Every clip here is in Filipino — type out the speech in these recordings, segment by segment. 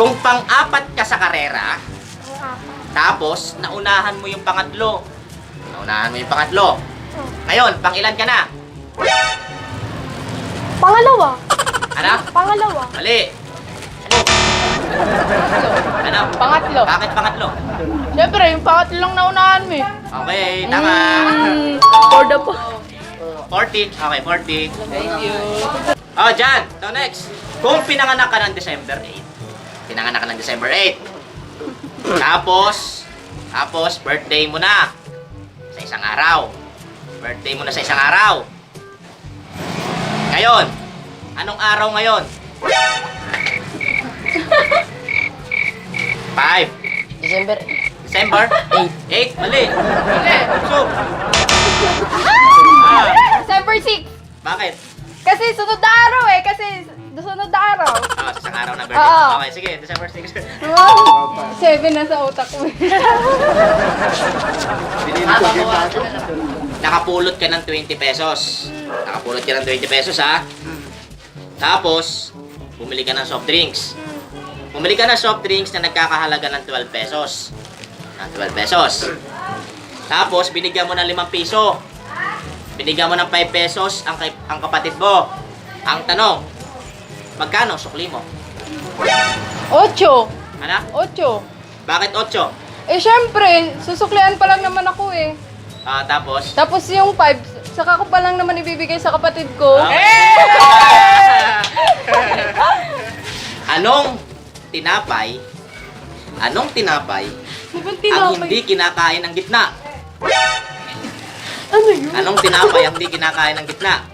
Kung pang-apat ka sa karera, tapos naunahan mo yung pangatlo. Ngayon, pang-ilan ka na? Pangalawa. Ano? Pangalawa. Mali. Ano? Pangatlo. Bakit pangatlo? Siyempre, yung pangatlo lang naunahan mo eh. Okay, tama. For the po. 40. Okay, 40. Thank you. Oh, Jan, so next. Kung pinanganak ka ng December 8. Tapos birthday mo na sa isang araw. Ngayon, anong araw ngayon? 5. December. December 8. Mali. So, December 6. bakit? Kasi sunod na araw eh. Sunod na araw. Sa isang araw na birthday. Oo. Okay, sige, December 6. Wow. 7 na sa utak ko. Nakapulot ka ng 20 pesos. Ha? Tapos, bumili ka ng soft drinks. Na nagkakahalaga ng 12 pesos. Tapos, binigyan mo ng 5 piso. Binigyan mo ng 5 pesos ang kapatid mo. Ang tanong, magkano sukli mo? 8. Ano? 8. Bakit 8? Eh, syempre, susuklian pa lang naman ako eh. Tapos? Tapos yung 5, saka ko pa lang naman ibibigay sa kapatid ko. Anong tinapay ang hindi kinakain ng gitna? Ano yun? Anong tinapay ang hindi kinakain ng gitna?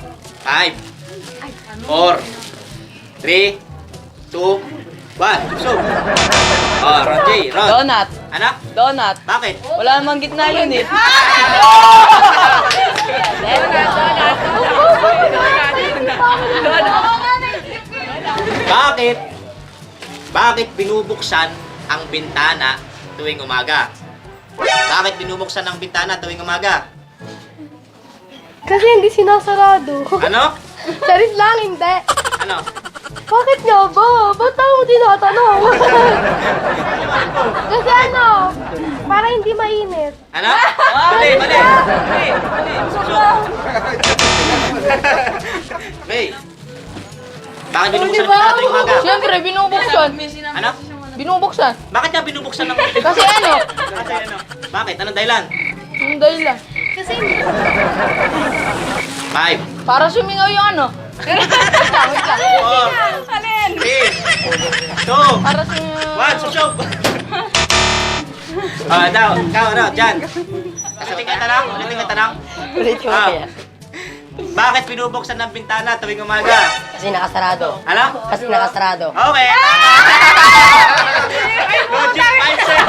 5, 4, 3, 2, 1. So, Ron J. Donut. Ano? Donut. Bakit? Wala namang gitna yun eh. Bakit binubuksan ang bintana tuwing umaga? Kasi hindi sinasarado. Ano? Charis lang, hindi. Ano? Bakit nga ba? Ba't ako tinatanong? Kasi para hindi mainit. Ano? Mali. Okay. Bakit binubuksan ang bintana tuwing umaga? Siyempre, binubuksan. Ano? Binubuksan. Bakit nga binubuksan ng Kasi ano? Bakit? Anong dahilan? Yung dahilan. 5, Para sumingaw yung ano. Wait lang. 4, 3, 2, Para sumingaw. 1, susok! Ikaw, Jan. Ulitin ka tanong. Ulit yung Ah. kaya. Bakit binubuksan ng bintana tuwing umaga? Kasi nakasarado. Ano? Kasi nakasarado. Okay. Logic mindset.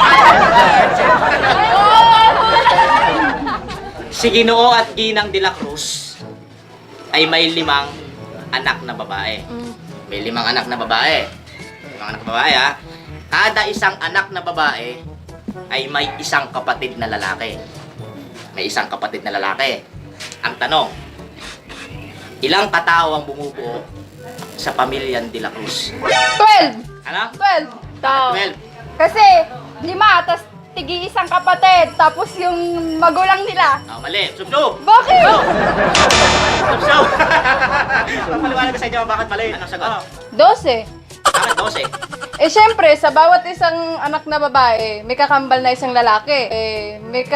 Si Ginoo at Ginang de la Cruz ay may 5 anak na babae. May 5 anak na babae. 5 anak na babae, ha? Kada isang anak na babae ay may isang kapatid na lalaki. Ang tanong, ilang katao ang bumubuo sa pamilyang de la Cruz? 12. Ano? 12 tao. 12. Kasi 5, tas tigi isang kapatid, tapos yung magulang nila. Mali. Subsub. Bakit? Subsub. Papaliwanag ko sa inyo bakit mali. Anong sagot? 12. Bakit 12? Eh, syempre, sa bawat isang anak na babae, may kakambal na isang lalaki. Eh, 5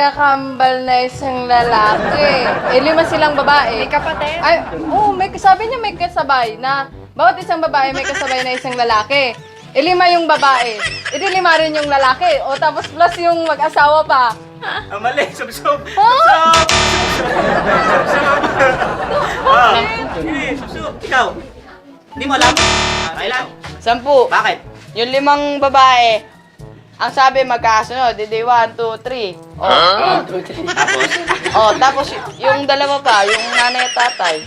silang babae. May kapatid? Ay, sabi niya may kasabay na bawat isang babae may kasabay na isang lalaki. 5 yung babae. 5 rin yung lalaki. O tapos plus yung mag-asawa pa. Mali. Subsub. Huh? Sige, subsub. Ikaw. Hindi mo alam? Kailan? 10. Bakit? Yung 5 babae, ang sabi magkasunod, hindi 1, 2, 3. Tapos? Tapos yung dalawa pa, yung nanay at tatay.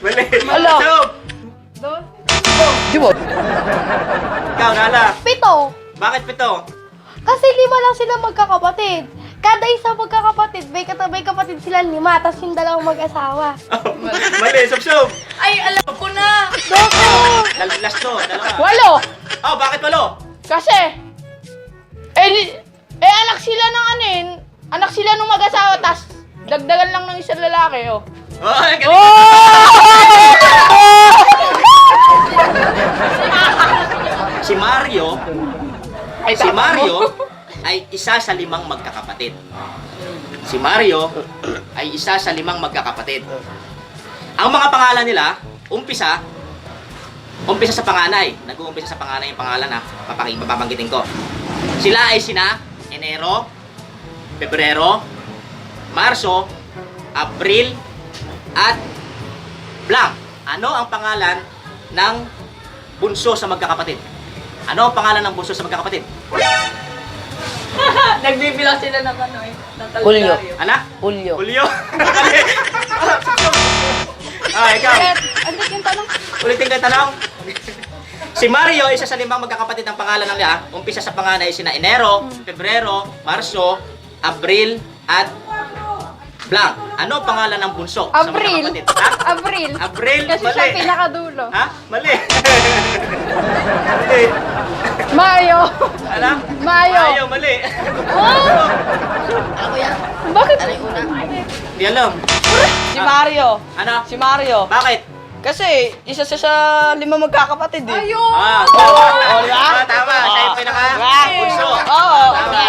Mali. Alo. Subsub. Diba? Ikaw, Nala. 7. Bakit 7? Kasi 5 lang sila magkakapatid. Kada isa magkakapatid, may katabay kapatid sila 5, tapos yung dalawang mag-asawa. Mali. Subsub. Ay, alam ko na! Doko! Last to. Dalawa. 8. Bakit 8? Kasi, anak sila ng ano eh, anak sila ng mag-asawa, tas dagdagan lang ng isang lalaki, oh. Oh, galing. Si Mario, ay isa sa 5 magkakapatid. Si Mario ay isa sa 5 magkakapatid. Ang mga pangalan nila, umpisa sa panganay. Nag-uumpisa sa panganay yung pangalan ha. Papabanggitin ko. Sila ay sina Enero, Pebrero, Marso, Abril, at Blanc. Ano ang pangalan ng bunso sa magkakapatid? Ano ang pangalan ng bunso sa magkakapatid? Nagbibilang sila ng ano eh. Ng Julio. Anak? Julio. Julio? Ikaw. Andit yung tanong. Ulitin ko yung tanong. Si Mario, isa sa 5 magkakapatid ng pangalan ng niya. Umpisa sa panganay sina Enero, Pebrero, Marso, Abril, at Blanc. Ano ang pangalan ng bunso sa Abril. magkakapatid? Ha? Abril. Abril? Kasi Mali. siya pinakadulo. Ha? Mali. Mali. Mayo. Ano? Mayo. Mayo, mali. Ako yan. Bakit? Ano yung una? Hindi alam. Si Mario. Ano? Si Mario. Bakit? Kasi isa siya sa 5 magkakapatid eh. Ayun. Tama. Tama. Siya yung pinaka-bunso. Oo. Tama.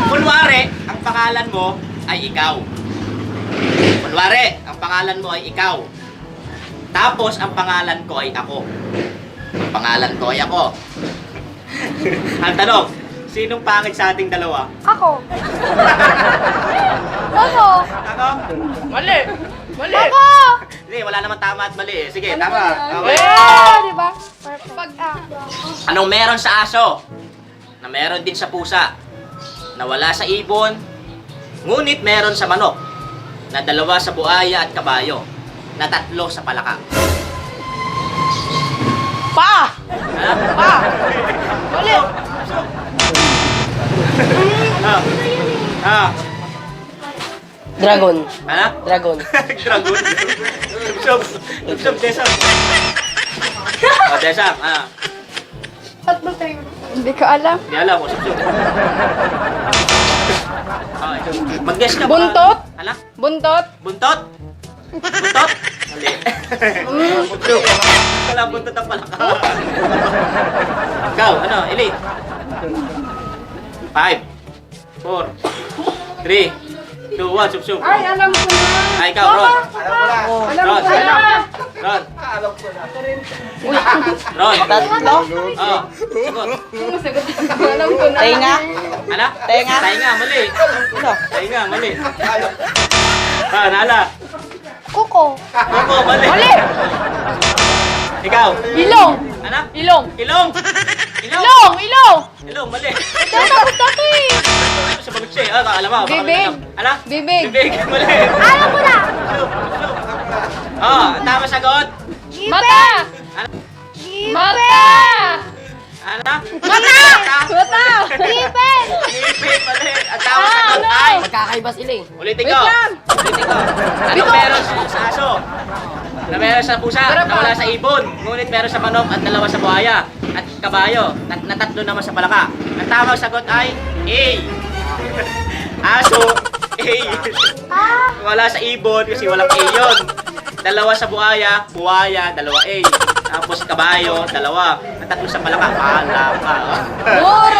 Kunwari, ang pangalan mo ay ikaw. Kunwari, ang pangalan mo ay ikaw. Tapos, ang pangalan ko ay ako. Ang pangalan ko ay ako. Ang tanong, sinong pangit sa ating dalawa? Ako. Ako. Ako? Mali. Mali. Ako. Hindi, wala naman tama at mali. Sige, Ano tama. ba yan? Okay. Di ba? Pag, Anong meron sa aso? Na meron din sa pusa. Na wala sa ibon. Ngunit meron sa manok. Na 2 sa buaya at kabayo. Na 3 sa palaka. Pa! Ha? Pa! Mali! Ah. Dragon. Ano? Dragon. Dragon. Subsob. Subsob, Desam. Oh, Desam. tatlo tayo. Hindi ko alam. Hindi alam ko, subsob. Okay. Mag-guess ka ba? Buntot? Ano? Buntot? Buntot? Buntot? Mali. Buntot. Wala buntot ang palaka. Ikaw, ano? Elite? 5, 4, 3, 2, 1, subsub. Ay, alam ko na. Ay, ikaw, Ron. Alam Ron, ko na. Ron. Ron. Tatlo? Oo. Sagot. Sumasagot ako. Alam ko na. Tenga? Ano? Tenga. Tenga, mali. Ano? Tenga, mali. Nala. Kuko. Kuko, mali. Ikaw. Ilong. Ano? Ilong. Ilong. Ilong. Ilong. Ilong. Ilong, mali. Tapos dati. Sabagot siya. Alam mo. baka Bibig. alam. Ano? Bibig. Bibig, mali. Alam ko na. Oh, tama sagot. Mata! Ano? Mata! Ano? Mata! Mata! Ngipin. Ngipin, mali. Ang tama sagot ay... Magkakaiba sila eh. Ulitin Wait ko. lang. Ulitin ko. Ano meron sa aso? Na meron sa pusa, na wala sa ibon. Ngunit meron sa manok at 2 sa buhaya. At kabayo, na 3 naman sa palaka. Ang tamang sagot ay A. Aso, A. Wala sa ibon kasi walang A yun. 2 sa buhaya, 2 A. Tapos kabayo, 2. At 3 sa palaka, palaka. Uy!